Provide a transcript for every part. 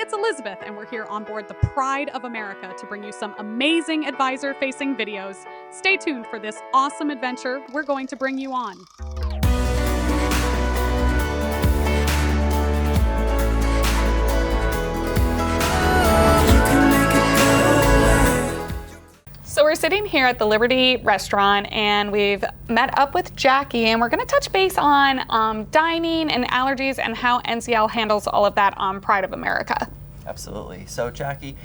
it's Elizabeth, and we're here on board the Pride of America to bring you some amazing advisor-facing videos. Stay tuned for this awesome adventure we're going to bring you on. So we're sitting here at the Liberty restaurant, and we've met up with Jackie, and we're going to touch base on dining and allergies and how NCL handles all of that on Pride of America. Absolutely. So Jackie,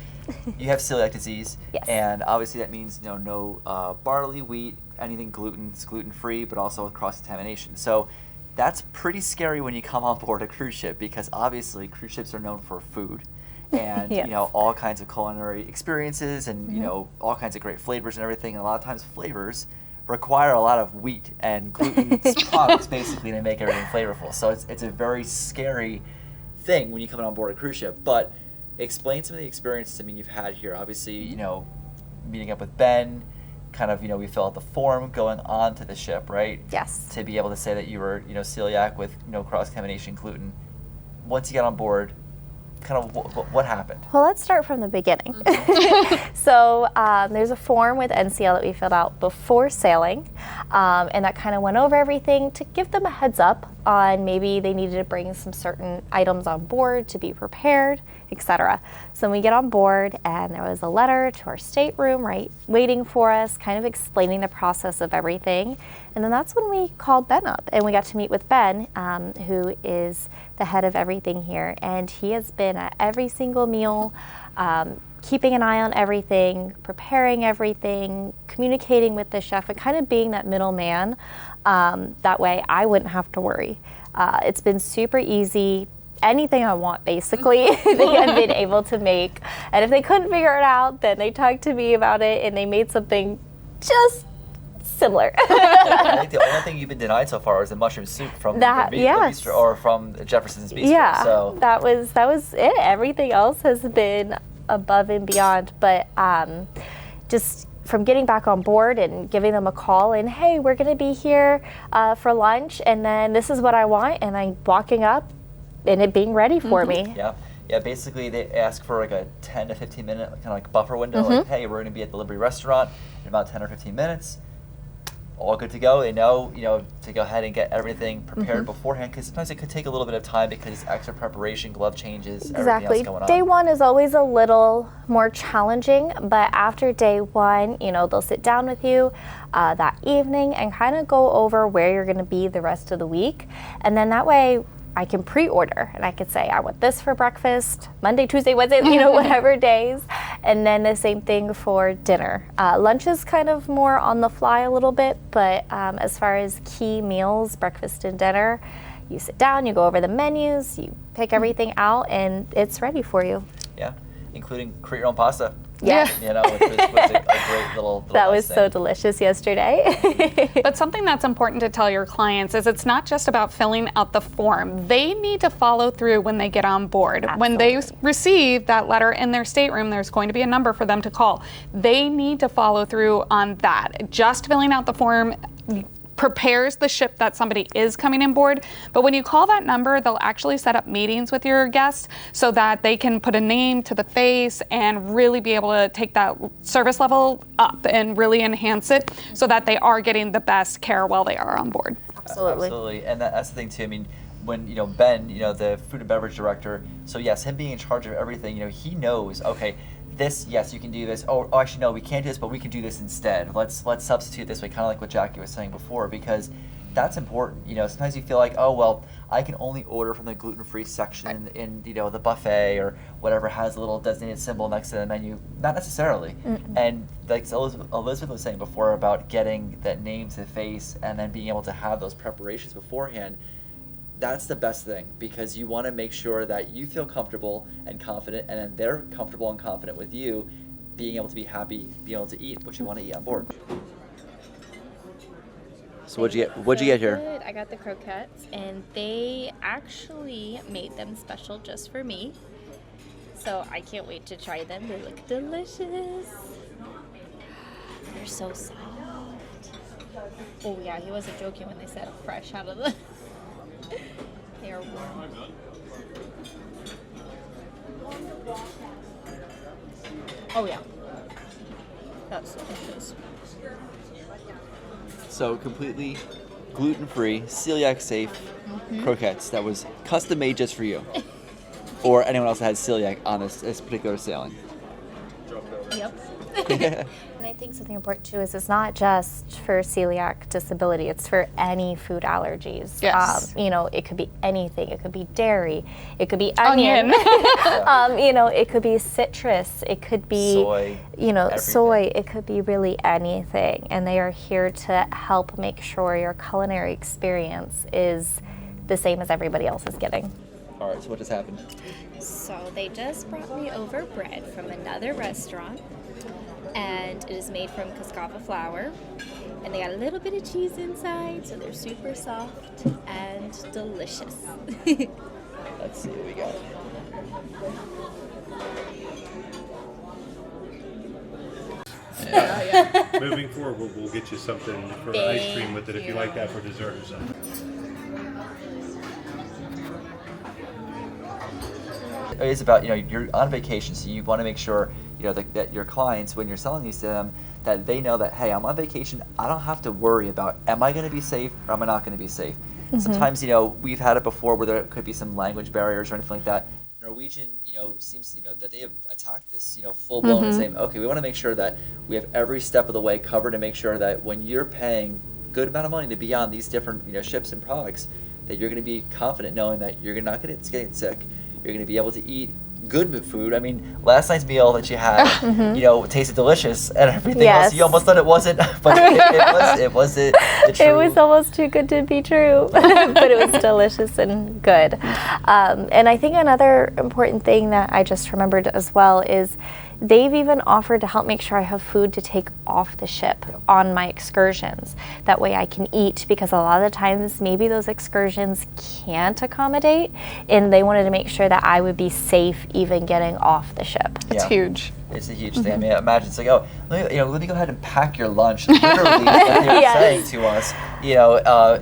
you have celiac disease, Yes. And obviously that means no barley, wheat, anything gluten-free, but also with cross-contamination. So that's pretty scary when you come on board a cruise ship, because obviously cruise ships are known for food. And Yes. all kinds of culinary experiences, and all kinds of great flavors and everything. And a lot of times flavors require a lot of wheat and gluten products basically to make everything flavorful. So it's a very scary thing when you come on board a cruise ship. But explain some of the experiences you've had here. Obviously, meeting up with Ben, kind of we fill out the form going on to the ship, right? Yes. To be able to say that you were celiac with no cross-contamination gluten. Once you get on board, kind of what happened? Well, let's start from the beginning. So there's a form with NCL that we filled out before sailing, and that kind of went over everything to give them a heads up on maybe they needed to bring some certain items on board to be prepared, etc. So we get on board, and there was a letter to our stateroom, right, waiting for us, kind of explaining the process of everything. And then that's when we called Ben up, and we got to meet with Ben, who is the head of everything here. And he has been at every single meal, keeping an eye on everything, preparing everything, communicating with the chef, and kind of being that middleman. That way I wouldn't have to worry. It's been super easy. Anything I want, basically, they have been able to make. And if they couldn't figure it out, then they talked to me about it, and they made something just similar. I think the only thing you've been denied so far is the mushroom soup from the bistro, or from Jefferson's Bistro. Yeah, so that was it. Everything else has been above and beyond. But just from getting back on board and giving them a call and, hey, we're going to be here for lunch, and then this is what I want, and I'm walking up and it being ready for me. Yeah, basically they ask for like a 10 to 15 minute kind of like buffer window, like, hey, we're going to be at the Liberty restaurant in about 10 or 15 minutes. All good to go. They know, to go ahead and get everything prepared beforehand, because sometimes it could take a little bit of time because it's extra preparation, glove changes, everything else going on. Day one is always a little more challenging, but after day one, they'll sit down with you that evening and kind of go over where you're going to be the rest of the week. And then that way I can pre-order, and I could say, I want this for breakfast, Monday, Tuesday, Wednesday, whatever days. And then the same thing for dinner. Lunch is kind of more on the fly a little bit, but as far as key meals, breakfast and dinner, you sit down, you go over the menus, you pick everything out, and it's ready for you. Yeah, including create your own pasta. Yeah. Which was a great little that nice was thing. so delicious yesterday. But something that's important to tell your clients is it's not just about filling out the form. They need to follow through when they get on board. Absolutely. When they receive that letter in their stateroom, there's going to be a number for them to call. They need to follow through on that. Just filling out the form prepares the ship that somebody is coming on board. But when you call that number, they'll actually set up meetings with your guests so that they can put a name to the face and really be able to take that service level up and really enhance it so that they are getting the best care while they are on board. Absolutely. And that's the thing too. When Ben, the food and beverage director, so yes, him being in charge of everything, he knows, okay, this, yes, you can do this. Oh, actually, no, we can't do this, but we can do this instead. Let's substitute this way, kind of like what Jackie was saying before, because that's important. Sometimes you feel like, oh, well, I can only order from the gluten-free section in the buffet or whatever has a little designated symbol next to the menu. Not necessarily. And like Elizabeth was saying before about getting that name to the face and then being able to have those preparations beforehand, that's the best thing, because you want to make sure that you feel comfortable and confident, and then they're comfortable and confident with you being able to be happy, being able to eat what you want to eat on board. So what'd you get here? Good. I got the croquettes, and they actually made them special just for me. So I can't wait to try them. They look delicious. They're so soft. Oh yeah, he wasn't joking when they said fresh out of the... They are warm. Oh yeah. That's delicious. So completely gluten-free, celiac safe croquettes that was custom made just for you, or anyone else that has celiac on this particular sailing. Yep. And I think something important too is it's not just for celiac disability, it's for any food allergies. Yes. It could be anything. It could be dairy, it could be onion, it could be citrus, it could be Soy, soy, it could be really anything. And they are here to help make sure your culinary experience is the same as everybody else is getting. All right, so what just happened? So they just brought me over bread from another restaurant, and it is made from cassava flour, and they got a little bit of cheese inside, so they're super soft and delicious. Let's see what we got. Moving forward, we'll get you something for ice cream with it if you like that for dessert or something. It's about, you're on vacation, so you want to make sure, that your clients, when you're selling these to them, that they know that, hey, I'm on vacation, I don't have to worry about, am I going to be safe or am I not going to be safe? Sometimes, we've had it before where there could be some language barriers or anything like that. Norwegian, seems, that they have attacked this, full blown and saying, okay, we want to make sure that we have every step of the way covered and make sure that when you're paying a good amount of money to be on these different, ships and products, that you're going to be confident knowing that you're not going to get sick. You're going to be able to eat good food. I mean, last night's meal that you had, tasted delicious, and everything else, you almost thought it wasn't, but it was the true. It was almost too good to be true, but it was delicious and good. And I think another important thing that I just remembered as well is they've even offered to help make sure I have food to take off the ship on my excursions. That way I can eat, because a lot of the times maybe those excursions can't accommodate, and they wanted to make sure that I would be safe even getting off the ship. It's huge. It's a huge thing. I mean, imagine it's like, oh, let me go ahead and pack your lunch. Literally, what they were saying to us,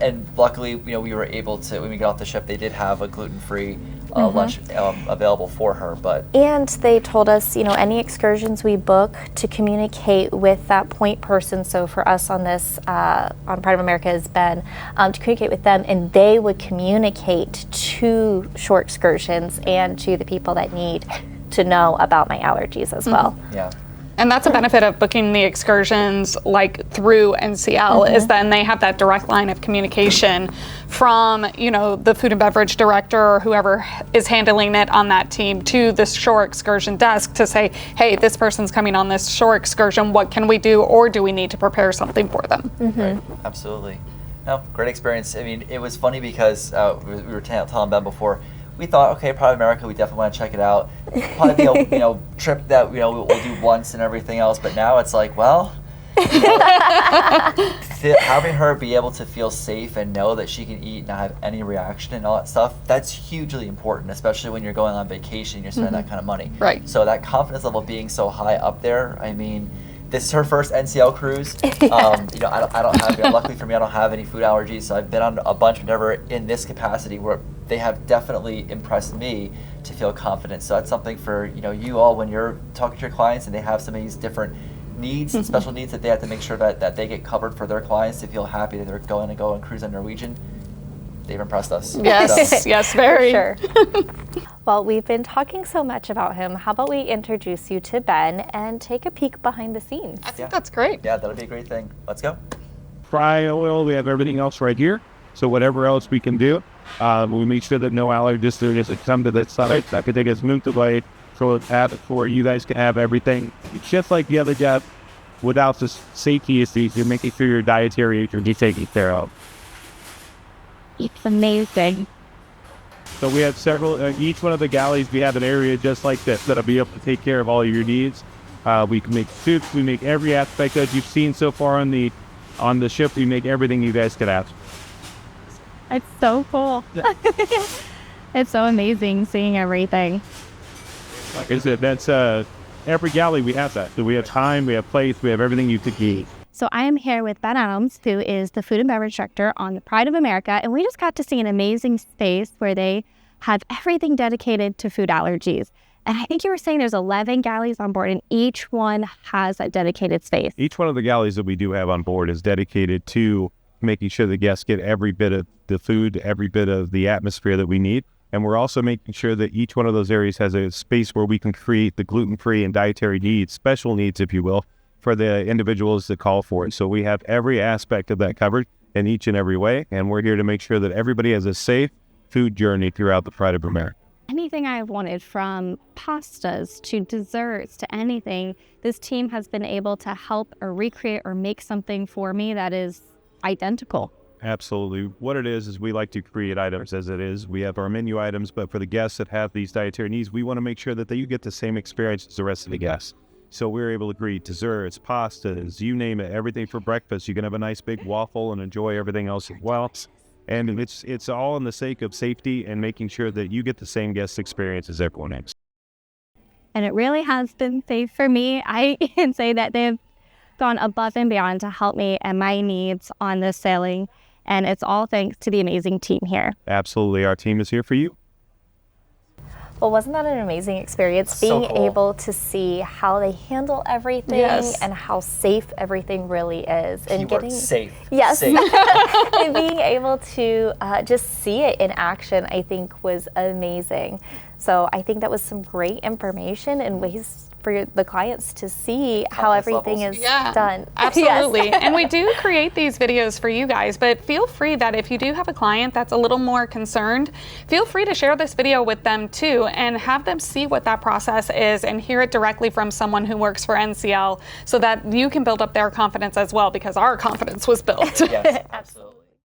and luckily, we were able to, when we got off the ship, they did have a gluten-free lunch available for her. And they told us, any excursions we book, to communicate with that point person. So for us on this, on Pride of America is Ben, to communicate with them, and they would communicate to shore excursions and to the people that need to know about my allergies as well. Yeah. And that's a benefit of booking the excursions through NCL, is then they have that direct line of communication from, the food and beverage director or whoever is handling it on that team to the shore excursion desk to say, hey, this person's coming on this shore excursion, what can we do, or do we need to prepare something for them? Right. Absolutely. No, great experience. I mean, it was funny because we were telling Ben before, we thought, okay, Pride of America, we definitely want to check it out. Probably be a trip that we'll do once and everything else. But now it's like, well, having her be able to feel safe and know that she can eat and not have any reaction and all that stuff, that's hugely important, especially when you're going on vacation and you're spending that kind of money. Right. So that confidence level being so high up there, I mean, this is her first NCL cruise. I don't have, luckily for me, I don't have any food allergies, so I've been on a bunch, but never in this capacity, where they have definitely impressed me to feel confident. So that's something for, you all, when you're talking to your clients and they have some of these different needs and special needs that they have to make sure that they get covered for their clients to feel happy that they're going to go and cruise on Norwegian. They've impressed us. Yes, yes, very. For sure. Well, we've been talking so much about him. How about we introduce you to Ben and take a peek behind the scenes? I think that's great. Yeah, that'll be a great thing. Let's go. Fry oil, we have everything else right here. So whatever else we can do, we make sure that no allergists are just come to this site. That could take us moved away for you guys can have everything. It's just like the other job, without the safety issues, you're making sure your dietary issues are taken care of. It's amazing. So we have several, each one of the galleys, we have an area just like this that'll be able to take care of all your needs. We can make soups, we make every aspect that you've seen so far on the ship, we make everything you guys could ask. It's so cool. Yeah. It's so amazing seeing everything. Like I said, that's every galley we have that. So we have time, we have place, we have everything you could need. So I am here with Ben Adams, who is the food and beverage director on the Pride of America, and we just got to see an amazing space where they have everything dedicated to food allergies. And I think you were saying there's 11 galleys on board, and each one has a dedicated space. Each one of the galleys that we do have on board is dedicated to making sure the guests get every bit of the food, every bit of the atmosphere that we need. And we're also making sure that each one of those areas has a space where we can create the gluten-free and dietary needs, special needs, if you will, for the individuals that call for it. So we have every aspect of that covered in each and every way. And we're here to make sure that everybody has a safe food journey throughout the Pride of America. Anything I've wanted, from pastas to desserts to anything, this team has been able to help or recreate or make something for me that is identical. Absolutely. What it is we like to create items as it is. We have our menu items, but for the guests that have these dietary needs, we want to make sure that you get the same experience as the rest of the guests. So we're able to create desserts, pastas, you name it, everything for breakfast. You can have a nice big waffle and enjoy everything else as well. And it's all in the sake of safety and making sure that you get the same guest experience as everyone else. And it really has been safe for me. I can say that they've gone above and beyond to help me and my needs on this sailing. And it's all thanks to the amazing team here. Absolutely. Our team is here for you. Well, wasn't that an amazing experience? So Being cool. able to see how they handle everything and how safe everything really is. And Keyword, safe. Yes. Safe. And being able to just see it in action, I think, was amazing. So I think that was some great information and ways for the clients to see how Countless everything levels. is done. Absolutely. Yes. And we do create these videos for you guys, but feel free that if you do have a client that's a little more concerned, feel free to share this video with them too and have them see what that process is and hear it directly from someone who works for NCL so that you can build up their confidence as well, because our confidence was built. Yes, absolutely.